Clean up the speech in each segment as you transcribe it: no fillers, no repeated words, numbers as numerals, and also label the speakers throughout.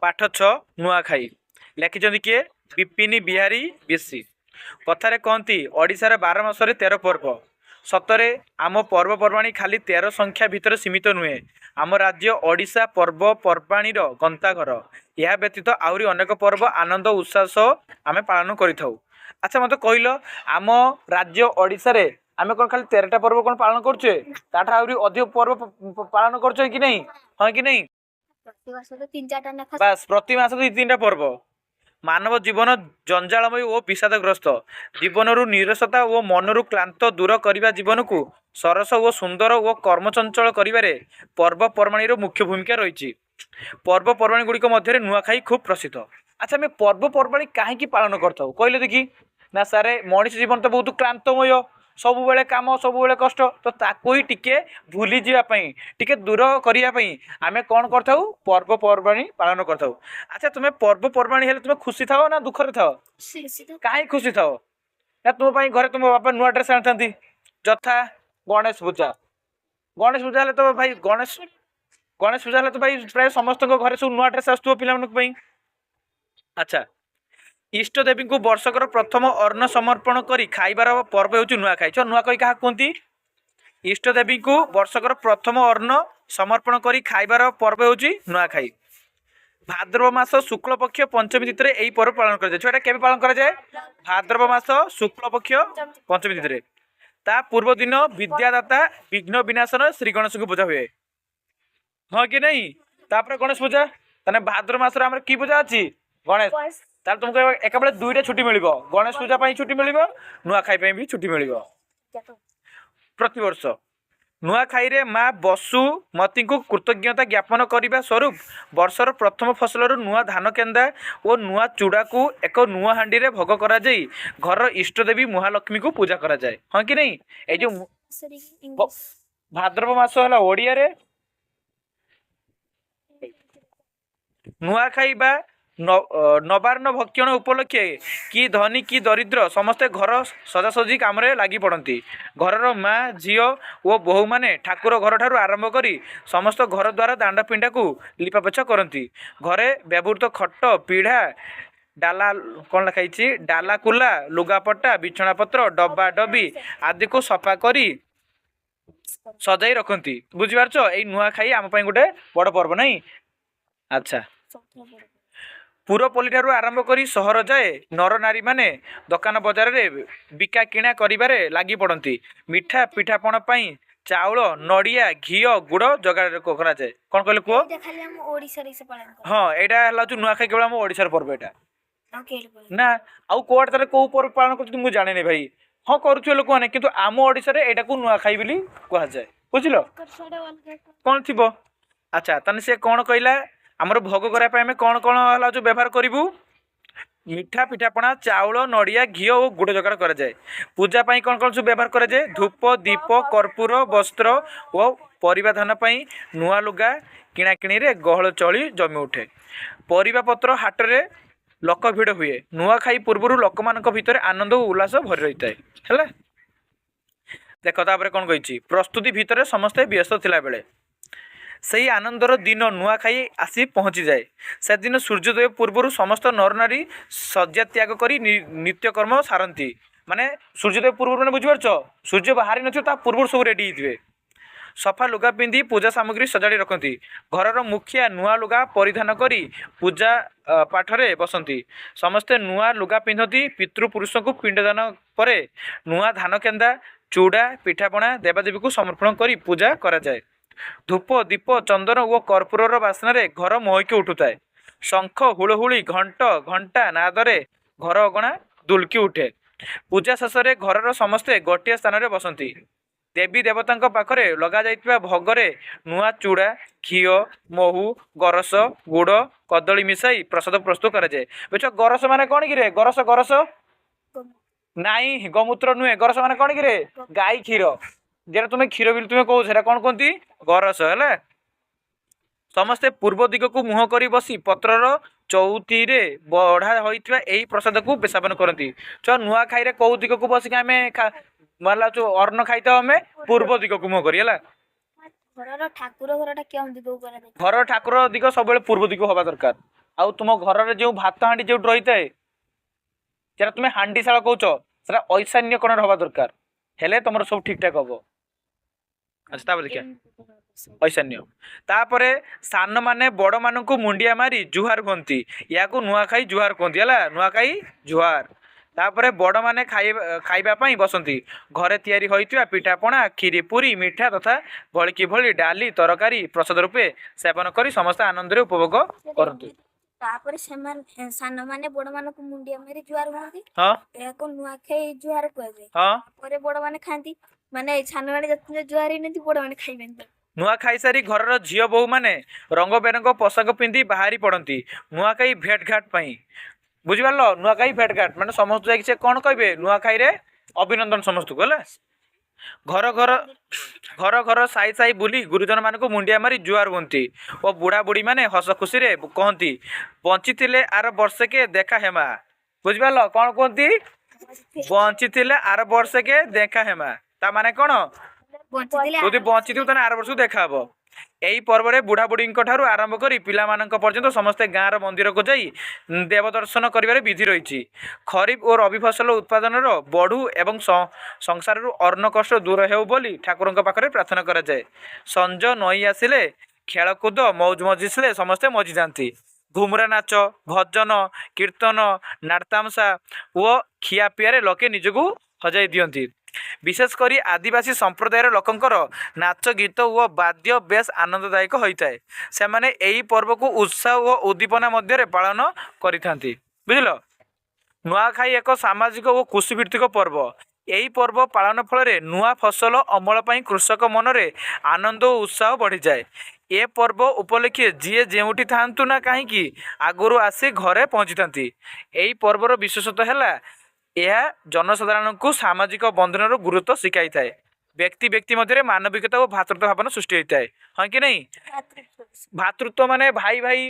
Speaker 1: पाठ 6 नुआखाई लिखिं किए विपिन बिहारी बेसी कथार कहती ओडिशार 12 मासरे 13 पर्व सतरे आम पर्वपर्वाणी खाली 13 संख्या भितर सीमित नुहे आम राज्य ओडिशा पर्वपर्वाणीर गंताघर यह व्यतीत आहरी अनेक पर्व आनंद उत्साह आम पालन करिथाउ। अच्छा मत कहल आम राज्य ओडिशा रे आम कौन खाली 13टा पर्व कौन पालन करुचे ताठा आहरी अधिक पर्व पालन करुचे कि नहीं हाँ कि नहीं बास प्रति मास 2-3टा पर्व मानव जीवन जंजालमय और विषादग्रस्त जीवन निरसता और मनरु क्लांत दूर करने जीवन को सरस और सुंदर और कर्मचंचल करिबारे पर्वपर्वाणी मुख्य भूमिका रही। पर्वपर्वाणी गुड़िक मध्य नुआखाई खूब प्रसिद्ध। अच्छा आम पर्वपर्वाणी कहीं पालन करता कहले देखी ना सारे मनीष जीवन तो बहुत क्लांतमय सब बेले काम सब बेले कष्ट तो ताकू ही टिके भूली जावाई टिके दूर करने आम कौन करता पर्वपर्वाणी पालन करता। अच्छा तुम्हें पर्वपर्वाणी हेल्ले तुम्हें खुशी थाओ ना दुखरे थाओ कहीं खुशी थाओ ना तुम घरे तुम बापा नुआ ड्रेस आनी जथा गणेश पूजा हेल्ले तो भाई गणेश पूजा हेल्ले तो भाई प्राय समस्त घरे सब नुआ ड्रेस आसुव पिला। अच्छा इष्ट देवी को वर्षकर प्रथम अन्न समर्पण करी खाइबार पर्व होची नुआखाई। नुआखाई क्या कहती इष्ट देवी को वर्षकर प्रथम अन्न समर्पण करी खाइबार पर्व होची नुआखाई। भाद्रव मास शुक्ल पक्ष पंचमी तिथि रे एही पर्व पालन करा जाय। छुआटा केबे पालन करा जाय भाद्रव मास शुक्ल पक्ष पंचमी तिथि रे ता पूर्व दिन विद्यादाता विघ्न विनाशन श्री गणेश को पूजा हुए हाँ कि नहीं। तापर गणेश पूजा तने भाद्रव मास रे हमर की पूजा अछि गणेश ताल तुमको एक बेले 2टा छुट्टी मिलिबो गणेश पूजा पई छुट्टी मिलिबो नुआखाई पई भी छुट्टी मिलिबो प्रति वर्ष। नुआखाई रे माँ बसुमती को कृतज्ञता ज्ञापन करने स्वरूप वर्षर प्रथम फसल नुआ धान केंदा और नुआ चूड़ा को एक नुआ हांडी रे भोग करा जाई घर इष्टदेवी महालक्ष्मी को पूजा करा जाए हाँ कि नहीं। ए जो भाद्रव मास है ओडिया रे नुआखाई बा नवान्न भक्षण उपलक्षे कि धनी कि दरिद्र समस्ते घर सजासजी काम लगी पड़ती। घर माँ झील और बोहू मैंने ठाकुर घर ठारू आरंभ करी समस्त घर द्वारा दांड पिंडा को लिपापोछा करती। घरे व्यवहृत खट पीढ़ा डाला कौन लिखाई डाला कुला लुगापटा बिछणापत्र डब्बा डब्बी आदि को सफा करी सजाई रखती बुझीपार यही नुआखाई आम गोटे बड़ पर्व नहीं। अच्छा पुरपल्ली ठारू आरंभ करी सहर जाए नर नारी माने दुकान बजार रे बिका किणा करिबारे लागी पड़ती। मिठा पिठापण पाई चाउल नड़िया घी गुड़ जगाड़ करा जाए कौन कहले कुओ हाँ यहाँ नुआखाई केवल आम ओडिशार पर्व यहाँ ना आउ कोआड़ तारे को पर्व पालन कर मुझे जाने भाई हाँ करुवे लोक मैंने किंतु आम ओडिशा रे एटा को नुआखाई बोली कहा जाए बुझिल कौन थी। अच्छा ताने से कौन कहला आमर भोग कराया आम कौन कौन है जो व्यवहार करूँ मिठा पिठापणा चाउल नड़िया घी और गुड़ जगाड़ करा जाए। पूजा पाई कौन कौन सब व्यवहार करा जाए धूप दीप कर्पूर वस्त्र और परिवा धान पाई नुआ लुगा किणाकिणी रे गहल चली जमी उठे। परिवा पत्र हाट रे लोक भिड़ हुए नुआखाई पूर्व लोक मान भितर आनंद और उल्लास भरी रही है। देख तापर कौन कही प्रस्तुति भितर समस्ते व्यस्त थिला बेले सही आनंदर दिन नुआखाई आसी पहुँची जाए से दिन सूर्योदय पूर्व समस्त नर नारी शଯ୍या त्याग करी नित्यकर्म सारती माने सूर्योदय पूर्व मैंने बुझीपार सूर्य बाहरी ना पूर्व सब रेडी होते सफा लुगा पिंधि पूजा सामग्री सजाड़ी रखती। घरर मुखिया नुआ लुगा परिधान करी पूजा पाठरे बसंती समस्ते नुआ लुगा पिंधती पितृपुरुष को पिंडदान पर नुआ धान केंदा चूड़ा पिठापणा देवादेवी को समर्पण करी पूजा करा जाए। धूप दीप चंदन और कर्पूर बास्ना घर महकी उठुए शंख हुलहुली घंट घंटा नादरे घर अगणा दुलकी उठे। पूजा शेष घर समस्ते गोटे स्थान में बसंती देवी देवता पाखरे लगा जाइतिबा भोगरे नुआ चूड़ा घी महू गरस गुड़ कदली मिसाई प्रसाद प्रस्तुत करा जाए। बुझ गरस माने कौन कि गरस गरस नाई गोमूत्र नुहे गरस माने कौन कि गाई क्षीर जेटा तुम्हें क्षीर बिल तुम्हें कौ कौन कहती गरस है। समस्ते पूर्व दिग को मुह कर बसी पत्रर चौथी रे बढ़ा होइतिबा एही प्रसाद को बेसाबन करती। नुआखाई रे कौ दिग को बसिक आम मतलब जो अन्न खाई आम पूर्व दिग को मुह करी है
Speaker 2: ଘରର ଠାକୁର ଘରଟା କେଉଁ ଦିଗକୁ କରା ଦେଖା?
Speaker 1: ଘର ଠାକୁର ଦିଗ ସବୁବେଳେ ପୂର୍ବ ଦିଗ ହବା ଦରକାର। ଆଉ ତୁମ ଘରରେ ଯେଉଁ ଭାତ ହାଣ୍ଡି ଯୋଉଠି ରହିଥାଏ যেটা তুমি ହାଣ୍ଡିଶାଳ କହୁଛ ସେଟା ଐଶାନ୍ୟ କୋଣରେ ହବା ଦରକାର, ହେଲେ ତମର ସବୁ ଠିକ ଠାକ ହବ। ଆଚ୍ଛା ତାପରେ ଦେଖିଆ ଐଶାନ୍ୟ। ତାପରେ ସାନ ମାନେ ବଡ ମାନଙ୍କୁ ମୁଣ୍ଡିଆ ମାରି ଜୁହାର କୁହନ୍ତି, ୟାକୁ ନୂଆଖାଇ ଜୁହାର କୁହନ୍ତି ହେଲା, ନୂଆଖାଇ ଜୁହାର। ତାପରେ ବଡ ମାନେ ଖାଇବା ପାଇଁ ବସନ୍ତି, ଘରେ ତିଆରି ହୋଇଥିବା ପିଠାପଣା କ୍ଷୀରି ପୁରୀ ମିଠା ତଥା ଭଳିକି ଭଳି ଡାଲି ତରକାରୀ ପ୍ରସାଦ ରୂପେ ସେବନ କରି ସମସ୍ତେ ଆନନ୍ଦରେ ଉପଭୋଗ କରନ୍ତି।
Speaker 2: ତାପରେ ସେମାନେ ସାନମାନେ ବଡମାନଙ୍କୁ ମୁଣ୍ଡିଆ ମାରି ଜୁହାର ହୁଅନ୍ତି,
Speaker 1: ହଁ
Speaker 2: ଏହାକୁ ନୂଆଖାଇ ଜୁହାର କୁହାଯାଏ।
Speaker 1: ହଁ
Speaker 2: ତାପରେ ବଡମାନେ ଖାଆନ୍ତି, ମାନେ ସାନମାନେ ଯେତେବେଳେ ଜୁହାର ହେଇନାହାନ୍ତି ବଡମାନେ ଖାଇବେନି।
Speaker 1: ନୂଆ ଖାଇସାରି ଘରର ଝିଅ ବୋହୂ ମାନେ ରଙ୍ଗ ବେରଙ୍ଗ ପୋଷାକ ପିନ୍ଧି ବାହାରି ପଡନ୍ତି ନୂଆଖାଇ ଭେଟ ଘାଟ ପାଇଁ। ବୁଝିପାରିଲ, ନୂଆଖାଇ ଭେଟ ଘାଟ ମାନେ ସମସ୍ତେ ଯାଇକି ସେ କଣ କହିବେ, ନୂଆଖାଇରେ ଅଭିନନ୍ଦନ ସମସ୍ତଙ୍କୁ ହେଲା। ଘର ଘର ଘର ଘର ସାଇ ସାଇ ବୁଲି ଗୁରୁଜନ ମାନଙ୍କୁ ମୁଣ୍ଡିଆ ମାରି ଜୁହାର ହୁଅନ୍ତି ଓ ବୁଢା ବୁଢୀ ମାନେ ହସ ଖୁସିରେ କହନ୍ତି, ବଞ୍ଚିଥିଲେ ଆର ବର୍ଷକେ ଦେଖା ହେମା। ବୁଝିପାରିଲ, କଣ କୁହନ୍ତି, ବଞ୍ଚିଥିଲେ ଆର ବର୍ଷକେ ଦେଖା ହେମା। ତା ମାନେ କଣ, ଯଦି ବଞ୍ଚିଥିବ ତାହେଲେ ଆର ବର୍ଷକୁ ଦେଖାହବ। ଏହି ପର୍ବରେ ବୁଢା ବୁଢୀଙ୍କ ଠାରୁ ଆରମ୍ଭ କରି ପିଲାମାନଙ୍କ ପର୍ଯ୍ୟନ୍ତ ସମସ୍ତେ ଗାଁର ମନ୍ଦିରକୁ ଯାଇ ଦେବ ଦର୍ଶନ କରିବାରେ ବିଧି ରହିଛି। ଖରିଫ ଓ ରବି ଫସଲ ଉତ୍ପାଦନର ବଢୁ ଏବଂ ସଂସାରରୁ ଅନ୍ନ କଷ୍ଟ ଦୂର ହେଉ ବୋଲି ଠାକୁରଙ୍କ ପାଖରେ ପ୍ରାର୍ଥନା କରାଯାଏ। ସଞ୍ଜ ନଈ ଆସିଲେ ଖେଳକୁଦ ମୌଜ ମଜିସିଲେ ସମସ୍ତେ ମଜିଯାଆନ୍ତି। ଘୁମୁରା ନାଚ ଭଜନ କୀର୍ତ୍ତନ ନାଟତାମସା ଓ ଖିଆପିଆରେ ଲୋକେ ନିଜକୁ ହଜାଇ ଦିଅନ୍ତି। ବିଶେଷ କରି ଆଦିବାସୀ ସମ୍ପ୍ରଦାୟର ଲୋକଙ୍କର ନାଚ ଗୀତ ଓ ବାଦ୍ୟ ବେଶ ଆନନ୍ଦଦାୟକ ହୋଇଥାଏ। ସେମାନେ ଏହି ପର୍ବକୁ ଉତ୍ସାହ ଓ ଉଦ୍ଦୀପନା ମଧ୍ୟରେ ପାଳନ କରିଥାନ୍ତି। ବୁଝିଲ, ନୂଆଖାଇ ଏକ ସାମାଜିକ ଓ କୃଷିଭିତ୍ତିକ ପର୍ବ। ଏହି ପର୍ବ ପାଳନ ଫଳରେ ନୂଆ ଫସଲ ଅମଳ ପାଇଁ କୃଷକ ମନରେ ଆନନ୍ଦ ଓ ଉତ୍ସାହ ବଢ଼ିଯାଏ। ଏ ପର୍ବ ଉପଲକ୍ଷେ ଯିଏ ଯେଉଁଠି ଥାଆନ୍ତୁ ନା କାହିଁକି ଆଗରୁ ଆସି ଘରେ ପହଞ୍ଚିଥାନ୍ତି। ଏହି ପର୍ବର ବିଶେଷତ୍ୱ ହେଲା ଏହା ଜନସାଧାରଣଙ୍କୁ ସାମାଜିକ ବନ୍ଧନର ଗୁରୁତ୍ୱ ଶିଖାଇଥାଏ। ବ୍ୟକ୍ତି ବ୍ୟକ୍ତି ମଧ୍ୟରେ ମାନବିକତା ଓ ଭାତୃତ୍ୱ ଭାବନା ସୃଷ୍ଟି ହୋଇଥାଏ। ହଁ କି ନାହିଁ, ଭାତୃତ୍ୱ ମାନେ ଭାଇ ଭାଇ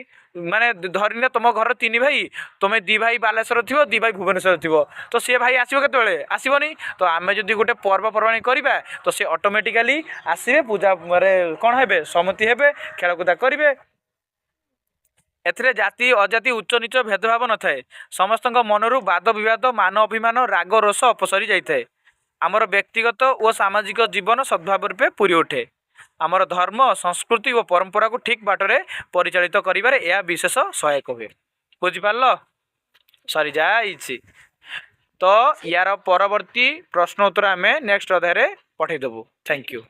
Speaker 1: ମାନେ ଧରିନିଅ ତମ ଘର ତିନି ଭାଇ, ତମେ ଦି ଭାଇ ବାଲେଶ୍ୱର ଥିବ ଦି ଭାଇ ଭୁବନେଶ୍ୱର ଥିବ, ତ ସିଏ ଭାଇ ଆସିବ କେତେବେଳେ, ଆସିବନି। ତ ଆମେ ଯଦି ଗୋଟେ ପର୍ବପର୍ବାଣି କରିବା ତ ସେ ଅଟୋମେଟିକାଲି ଆସିବେ, ପୂଜାରେ କ'ଣ ହେବେ, ସମ୍ମତି ହେବେ, ଖେଳକୁଦା କରିବେ। ଏଥିରେ ଜାତି ଅଜାତି ଉଚ୍ଚ ନିଚ ଭେଦଭାବ ନଥାଏ। ସମସ୍ତଙ୍କ ମନରୁ ବାଦ ବିବାଦ ମାନ ଅଭିମାନ ରାଗ ରୋଷ ଅପସରି ଯାଇଥାଏ। ଆମର ବ୍ୟକ୍ତିଗତ ଓ ସାମାଜିକ ଜୀବନ ସଦ୍ଭାବ ରୂପେ ପୁରି ଉଠେ। ଆମର ଧର୍ମ ସଂସ୍କୃତି ଓ ପରମ୍ପରାକୁ ଠିକ୍ ବାଟରେ ପରିଚାଳିତ କରିବାରେ ଏହା ବିଶେଷ ସହାୟକ ହୁଏ। ବୁଝିପାରିଲ, ସରିଯାଇଛି। ତ ୟାର ପରବର୍ତ୍ତୀ ପ୍ରଶ୍ନ ଉତ୍ତର ଆମେ ନେକ୍ସଟ ଅଧ୍ୟାୟରେ ପଠାଇଦେବୁ। Thank you.